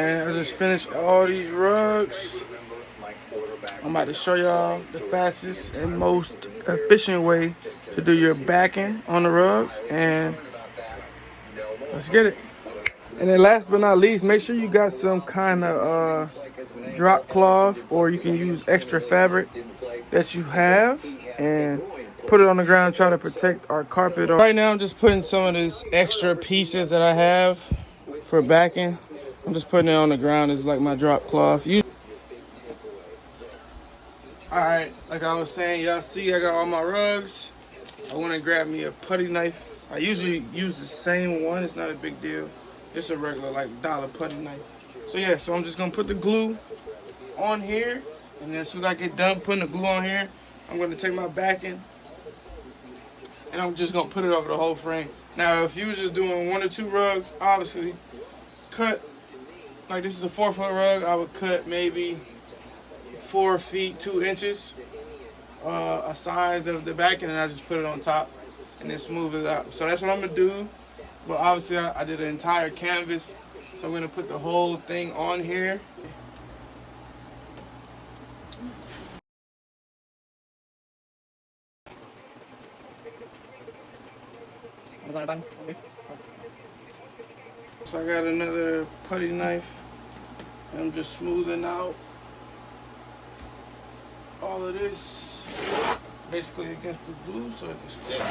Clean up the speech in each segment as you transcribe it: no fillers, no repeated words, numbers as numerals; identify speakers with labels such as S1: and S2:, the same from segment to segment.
S1: And I just finished all these rugs. I'm about to show y'all the fastest and most efficient way to do your backing on the rugs, and let's get it. And then last but not least, make sure you got some kind of drop cloth, or you can use extra fabric that you have and put it on the ground, try to protect our carpet. Right now I'm just putting some of these extra pieces that I have for backing. I'm just putting it on the ground as like my drop cloth. Alright, like I was saying, y'all see I got all my rugs. I want to grab me a putty knife. I usually use the same one, it's not a big deal. Just a regular like dollar putty knife. So yeah, so I'm just gonna put the glue on here, and then as soon as I get done putting the glue on here, I'm gonna take my backing and I'm just gonna put it over the whole frame. Now if you was just doing 1 or 2 rugs, obviously cut, like this is a 4-foot rug, I would cut maybe 4 feet 2 inches a size of the backing, and I just put it on top and then smooth it out. So that's what I'm gonna do. But obviously I did an entire canvas, so I'm gonna put the whole thing on here. So I got another putty knife, and I'm just smoothing out all of this basically against the glue so it can stick.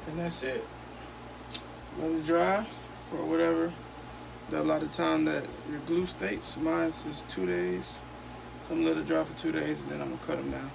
S1: And that's it. Let it dry for whatever the allotted time that your glue states. Mine is 2 days. So I'm gonna let it dry for 2 days, and then I'm gonna cut them down.